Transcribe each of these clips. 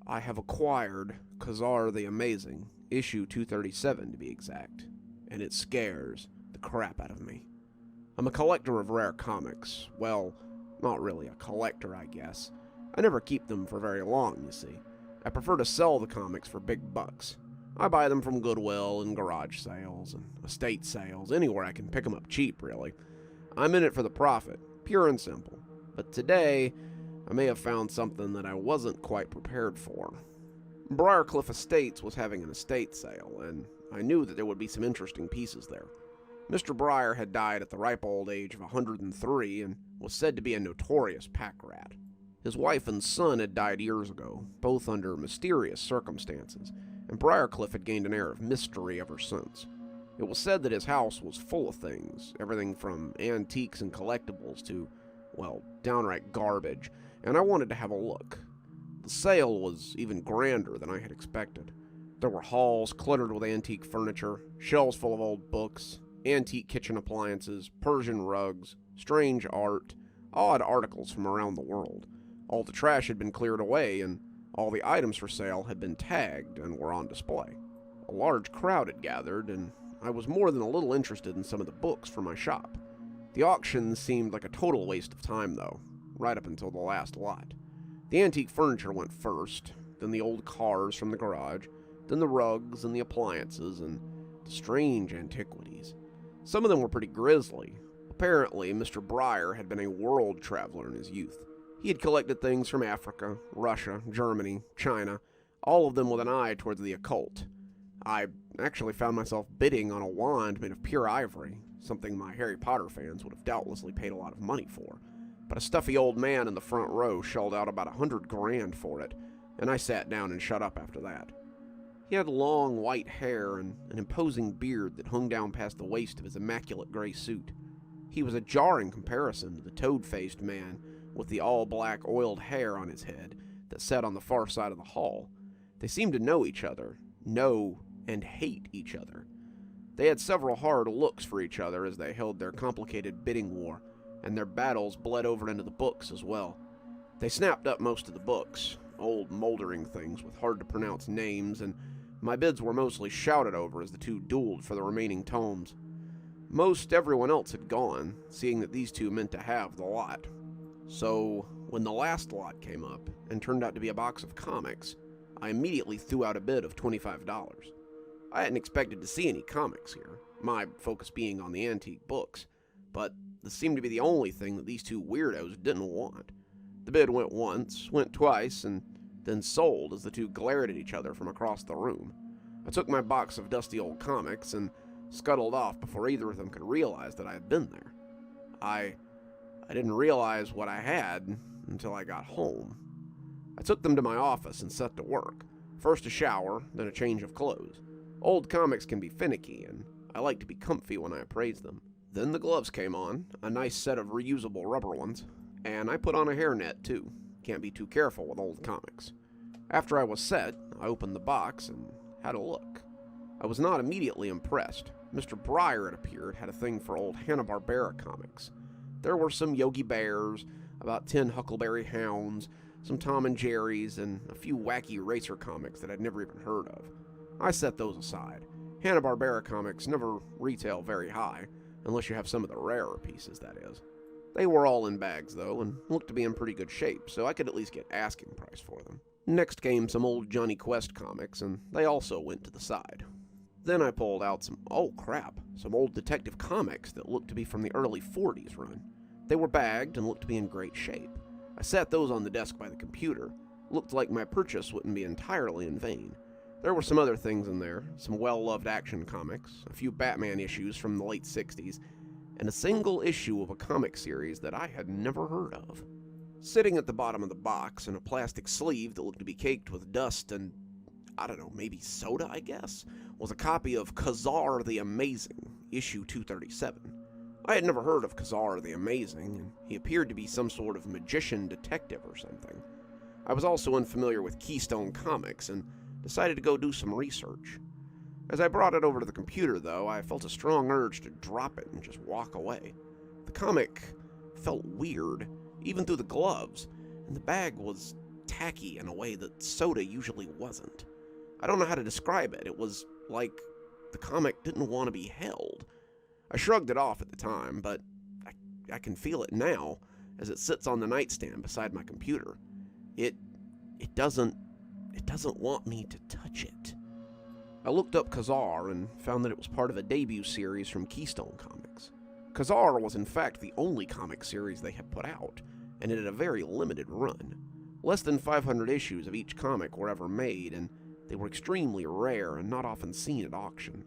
I have acquired Khazar the Amazing, issue 237 to be exact, and it scares the crap out of me. I'm a collector of rare comics. Well, not really a collector, I guess. I never keep them for very long, you see. I prefer to sell the comics for big bucks. I buy them from Goodwill and garage sales and estate sales, anywhere I can pick them up cheap, really. I'm in it for the profit, pure and simple. But today, I may have found something that I wasn't quite prepared for. Briarcliff Estates was having an estate sale, and I knew that there would be some interesting pieces there. Mr. Briar had died at the ripe old age of 103 and was said to be a notorious pack rat. His wife and son had died years ago, both under mysterious circumstances, and Briarcliff had gained an air of mystery ever since. It was said that his house was full of things, everything from antiques and collectibles to, well, downright garbage, and I wanted to have a look. The sale was even grander than I had expected. There were halls cluttered with antique furniture, shelves full of old books, antique kitchen appliances, Persian rugs, strange art, odd articles from around the world. All the trash had been cleared away, and all the items for sale had been tagged and were on display. A large crowd had gathered, and I was more than a little interested in some of the books for my shop. The auction seemed like a total waste of time, though, right up until the last lot. The antique furniture went first, then the old cars from the garage, then the rugs and the appliances, and the strange antiquities. Some of them were pretty grisly. Apparently, Mr. Briar had been a world traveler in his youth. He had collected things from Africa, Russia, Germany, China, all of them with an eye towards the occult. I actually found myself bidding on a wand made of pure ivory, something my Harry Potter fans would have doubtlessly paid a lot of money for. But a stuffy old man in the front row shelled out about $100,000 for it, and I sat down and shut up after that. He had long white hair and an imposing beard that hung down past the waist of his immaculate gray suit. He was a jarring comparison to the toad-faced man with the all-black oiled hair on his head that sat on the far side of the hall. They seemed to know each other, know and hate each other. They had several hard looks for each other as they held their complicated bidding war, and their battles bled over into the books as well. They snapped up most of the books, old moldering things with hard-to-pronounce names, and my bids were mostly shouted over as the two dueled for the remaining tomes. Most everyone else had gone, seeing that these two meant to have the lot. So, when the last lot came up, and turned out to be a box of comics, I immediately threw out a bid of $25. I hadn't expected to see any comics here, my focus being on the antique books, but this seemed to be the only thing that these two weirdos didn't want. The bid went once, went twice, and then sold as the two glared at each other from across the room. I took my box of dusty old comics and scuttled off before either of them could realize that I had been there. I didn't realize what I had until I got home. I took them to my office and set to work. First a shower, then a change of clothes. Old comics can be finicky, and I like to be comfy when I appraise them. Then the gloves came on, a nice set of reusable rubber ones, and I put on a hairnet too. Can't be too careful with old comics. After I was set, I opened the box and had a look. I was not immediately impressed. Mr. Briar, it appeared, had a thing for old Hanna-Barbera comics. There were some Yogi Bears, about 10 Huckleberry Hounds, some Tom and Jerry's, and a few wacky racer comics that I'd never even heard of. I set those aside. Hanna-Barbera comics never retail very high, unless you have some of the rarer pieces, that is. They were all in bags, though, and looked to be in pretty good shape, so I could at least get asking price for them. Next came some old Johnny Quest comics, and they also went to the side. Then I pulled out some old detective comics that looked to be from the early 40s run. They were bagged and looked to be in great shape. I sat those on the desk by the computer. Looked like my purchase wouldn't be entirely in vain. There were some other things in there, some well-loved action comics, a few Batman issues from the late 60s, and a single issue of a comic series that I had never heard of. Sitting at the bottom of the box in a plastic sleeve that looked to be caked with dust and, maybe soda, I guess, was a copy of Khazar the Amazing, issue 237. I had never heard of Khazar the Amazing, and he appeared to be some sort of magician detective or something. I was also unfamiliar with Keystone Comics and decided to go do some research. As I brought it over to the computer, though, I felt a strong urge to drop it and just walk away. The comic felt weird, even through the gloves, and the bag was tacky in a way that soda usually wasn't. I don't know how to describe it. It was like the comic didn't want to be held. I shrugged it off at the time, but I can feel it now as it sits on the nightstand beside my computer. It doesn't want me to touch it. I looked up Khazar and found that it was part of a debut series from Keystone Comics. Khazar was in fact the only comic series they had put out, and it had a very limited run. Less than 500 issues of each comic were ever made, and they were extremely rare and not often seen at auction.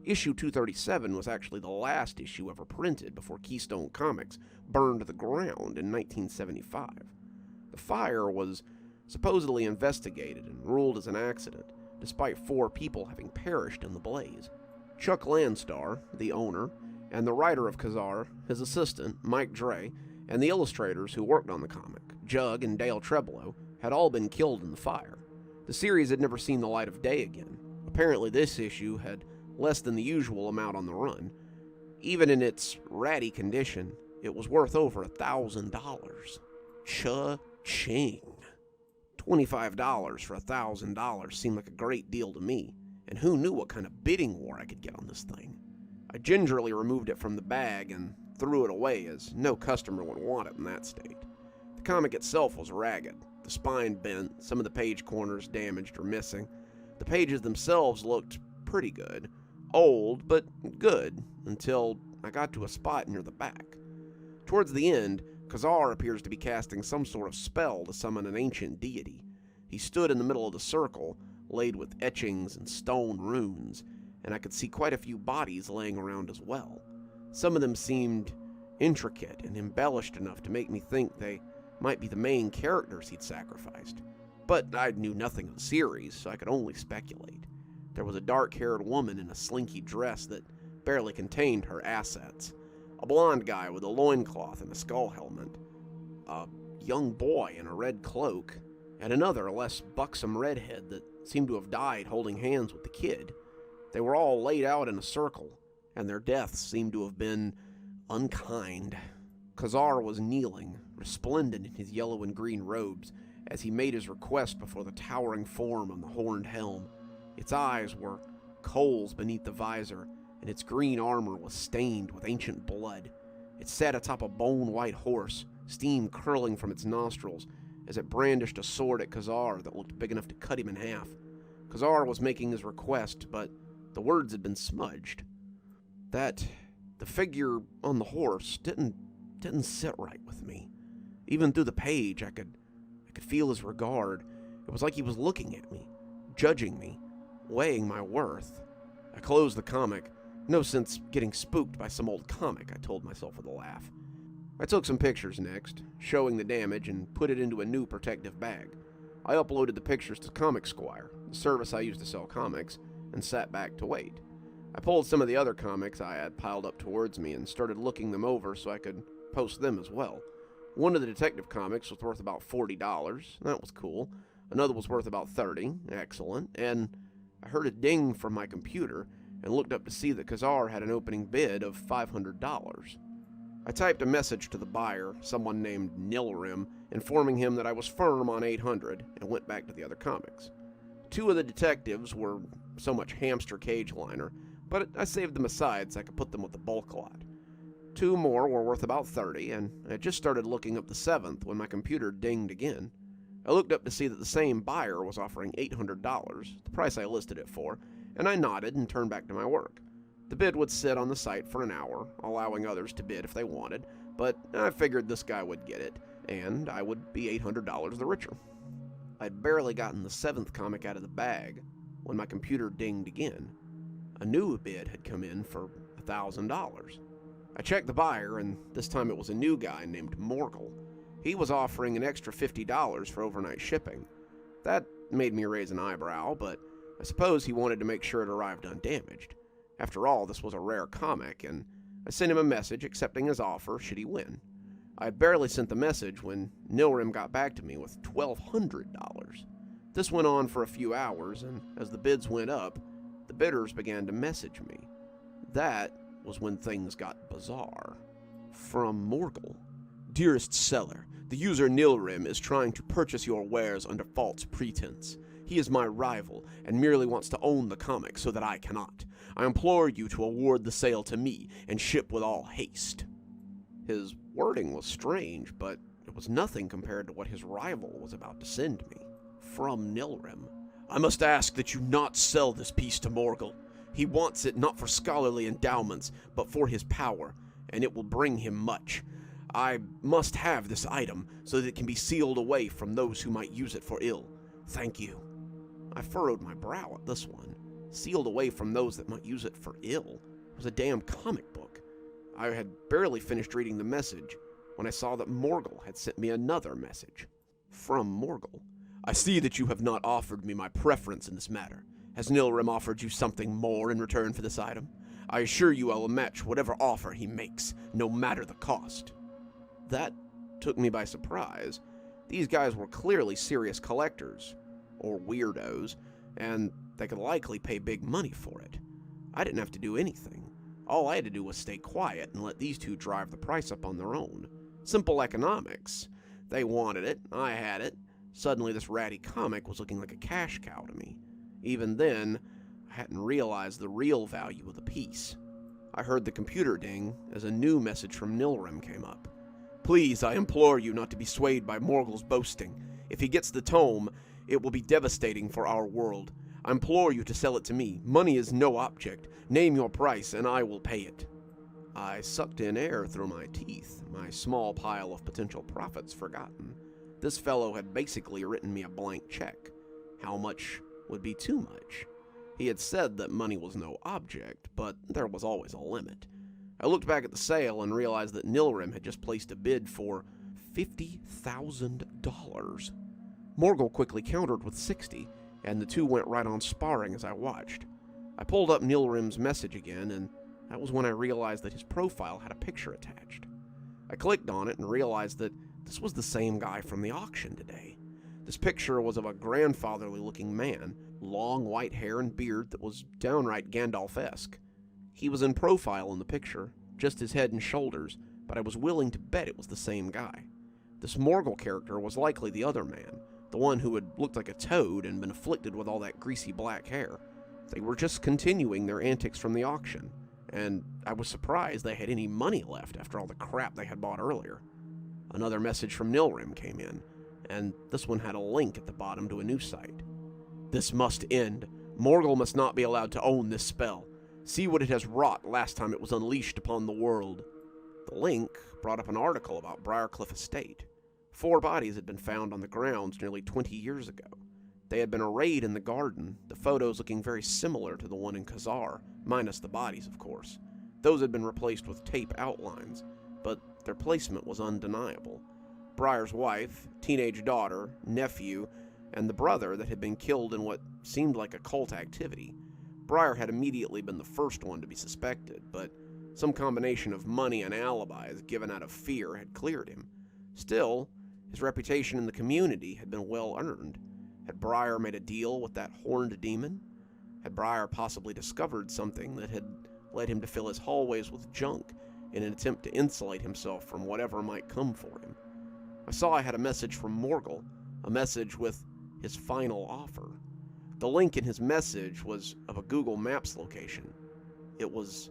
Issue 237 was actually the last issue ever printed before Keystone Comics burned to the ground in 1975. The fire was supposedly investigated and ruled as an accident, despite 4 people having perished in the blaze. Chuck Landstar, the owner, and the writer of Khazar, his assistant, Mike Dre, and the illustrators who worked on the comic, Jug and Dale Trebolo, had all been killed in the fire. The series had never seen the light of day again. Apparently this issue had less than the usual amount on the run. Even in its ratty condition, it was worth over $1,000. Cha-ching. $25 for $1,000 seemed like a great deal to me, and who knew what kind of bidding war I could get on this thing. I gingerly removed it from the bag and threw it away, as no customer would want it in that state. The comic itself was ragged, the spine bent, some of the page corners damaged or missing. The pages themselves looked pretty good, old but good, until I got to a spot near the back. Towards the end, Khazar appears to be casting some sort of spell to summon an ancient deity. He stood in the middle of the circle, laid with etchings and stone runes, and I could see quite a few bodies laying around as well. Some of them seemed intricate and embellished enough to make me think they might be the main characters he'd sacrificed. But I knew nothing of the series, so I could only speculate. There was a dark-haired woman in a slinky dress that barely contained her assets, a blonde guy with a loincloth and a skull helmet, a young boy in a red cloak, and another, less buxom redhead that seemed to have died holding hands with the kid. They were all laid out in a circle, and their deaths seemed to have been unkind. Khazar was kneeling, resplendent in his yellow and green robes, as he made his request before the towering form on the horned helm. Its eyes were coals beneath the visor, and its green armor was stained with ancient blood. It sat atop a bone-white horse, steam curling from its nostrils, as it brandished a sword at Khazar that looked big enough to cut him in half. Khazar was making his request, but the words had been smudged. The figure on the horse didn't sit right with me. Even through the page, I could feel his regard. It was like he was looking at me, judging me, weighing my worth. I closed the comic. No sense getting spooked by some old comic, I told myself with a laugh. I took some pictures next, showing the damage, and put it into a new protective bag. I uploaded the pictures to Comic Squire, the service I use to sell comics, and sat back to wait. I pulled some of the other comics I had piled up towards me and started looking them over so I could post them as well. One of the detective comics was worth about $40. That was cool. Another was worth about $30. Excellent. And I heard a ding from my computer and looked up to see that Khazar had an opening bid of $500. I typed a message to the buyer, someone named Nilrim, informing him that I was firm on $800, and went back to the other comics. 2 of the detectives were so much hamster cage liner, but I saved them aside so I could put them with the bulk lot. 2 more were worth about $30, and I had just started looking up the 7th when my computer dinged again. I looked up to see that the same buyer was offering $800, the price I listed it for, and I nodded and turned back to my work. The bid would sit on the site for an hour, allowing others to bid if they wanted, but I figured this guy would get it, and I would be $800 the richer. I'd barely gotten the 7th comic out of the bag when my computer dinged again. A new bid had come in for $1,000. I checked the buyer, and this time it was a new guy named Morgul. He was offering an extra $50 for overnight shipping. That made me raise an eyebrow, but I suppose he wanted to make sure it arrived undamaged. After all, this was a rare comic, and I sent him a message accepting his offer should he win. I had barely sent the message when Nilrim got back to me with $1,200. This went on for a few hours, and as the bids went up, the bidders began to message me. That was when things got bizarre. From Morgul. Dearest seller, the user Nilrim is trying to purchase your wares under false pretense. He is my rival and merely wants to own the comic so that I cannot. I implore you to award the sale to me and ship with all haste. His wording was strange, but it was nothing compared to what his rival was about to send me. From Nilrim. I must ask that you not sell this piece to Morgul. He wants it not for scholarly endowments, but for his power, and it will bring him much. I must have this item so that it can be sealed away from those who might use it for ill. Thank you. I furrowed my brow at this one. Sealed away from those that might use it for ill. It was a damn comic book. I had barely finished reading the message when I saw that Morgul had sent me another message. From Morgul. I see that you have not offered me my preference in this matter. Has Nilrim offered you something more in return for this item? I assure you I will match whatever offer he makes, no matter the cost. That took me by surprise. These guys were clearly serious collectors, or weirdos, and they could likely pay big money for it. I didn't have to do anything. All I had to do was stay quiet and let these two drive the price up on their own. Simple economics. They wanted it, I had it. Suddenly this ratty comic was looking like a cash cow to me. Even then, I hadn't realized the real value of the piece. I heard the computer ding as a new message from Nilrim came up. Please, I implore you not to be swayed by Morgul's boasting. If he gets the tome, it will be devastating for our world. I implore you to sell it to me. Money is no object. Name your price, and I will pay it. I sucked in air through my teeth, my small pile of potential profits forgotten. This fellow had basically written me a blank check. How much would be too much? He had said that money was no object, but there was always a limit. I looked back at the sale and realized that Nilrim had just placed a bid for $50,000. Morgul quickly countered with 60, and the two went right on sparring as I watched. I pulled up Nilrim's message again, and that was when I realized that his profile had a picture attached. I clicked on it and realized that this was the same guy from the auction today. This picture was of a grandfatherly-looking man, long white hair and beard that was downright Gandalf-esque. He was in profile in the picture, just his head and shoulders, but I was willing to bet it was the same guy. This Morgul character was likely the other man, the one who had looked like a toad and been afflicted with all that greasy black hair. They were just continuing their antics from the auction, and I was surprised they had any money left after all the crap they had bought earlier. Another message from Nilrim came in, and this one had a link at the bottom to a new site. This must end. Morgul must not be allowed to own this spell. See what it has wrought last time it was unleashed upon the world. The link brought up an article about Briarcliff Estate. 4 bodies had been found on the grounds nearly 20 years ago. They had been arrayed in the garden, the photos looking very similar to the one in Khazar, minus the bodies, of course. Those had been replaced with tape outlines, but their placement was undeniable. Briar's wife, teenage daughter, nephew, and the brother that had been killed in what seemed like a cult activity. Briar had immediately been the first one to be suspected, but some combination of money and alibis given out of fear had cleared him. Still, his reputation in the community had been well earned. Had Briar made a deal with that horned demon? Had Briar possibly discovered something that had led him to fill his hallways with junk in an attempt to insulate himself from whatever might come for him? I saw I had a message from Morgul, a message with his final offer. The link in his message was of a Google Maps location. It was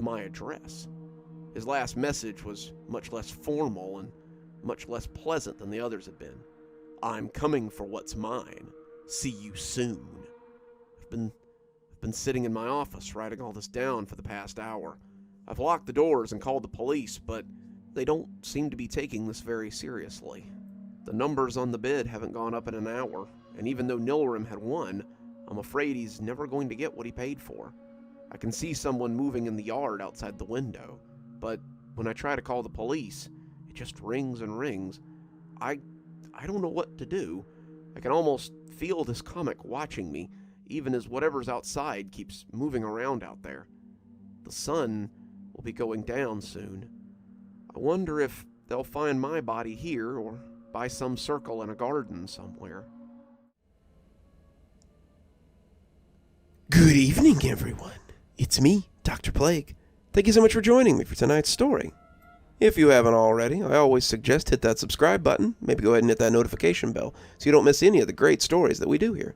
my address. His last message was much less formal and much less pleasant than the others had been. I'm coming for what's mine. See you soon. I've been sitting in my office writing all this down for the past hour. I've locked the doors and called the police, but they don't seem to be taking this very seriously. The numbers on the bid haven't gone up in an hour, and even though Nilrim had won, I'm afraid he's never going to get what he paid for. I can see someone moving in the yard outside the window, but when I try to call the police, it just rings and rings. I don't know what to do. I can almost feel this comic watching me, even as whatever's outside keeps moving around out there. The sun will be going down soon. I wonder if they'll find my body here or by some circle in a garden somewhere. Good evening, everyone. It's me, Dr. Plague. Thank you so much for joining me for tonight's story. If you haven't already, I always suggest hit that subscribe button, maybe go ahead and hit that notification bell so you don't miss any of the great stories that we do here.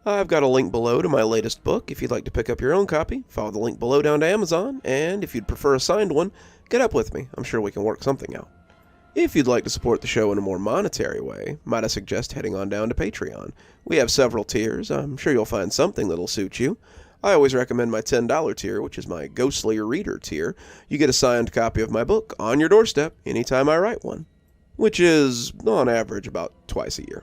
I've got a link below to my latest book if you'd like to pick up your own copy. Follow the link below down to Amazon, and if you'd prefer a signed one, get up with me. I'm sure we can work something out. If you'd like to support the show in a more monetary way, might I suggest heading on down to Patreon. We have several tiers. I'm sure you'll find something that'll suit you. I always recommend my $10 tier, which is my Ghostly Reader tier. You get a signed copy of my book on your doorstep anytime I write one, which is, on average, about twice a year.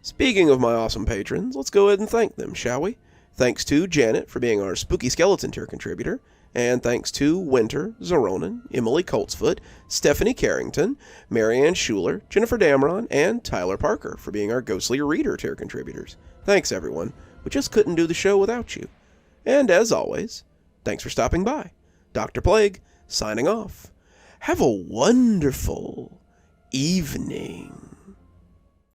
Speaking of my awesome patrons, let's go ahead and thank them, shall we? Thanks to Janet for being our Spooky Skeleton tier contributor, and thanks to Winter, Xaronan, Emily Coltsfoot, Stephanie Carrington, Marianne Schuler, Jennifer Damron, and Tyler Parker for being our Ghostly Reader tier contributors. Thanks, everyone. We just couldn't do the show without you. And as always, thanks for stopping by. Dr. Plague, signing off. Have a wonderful evening.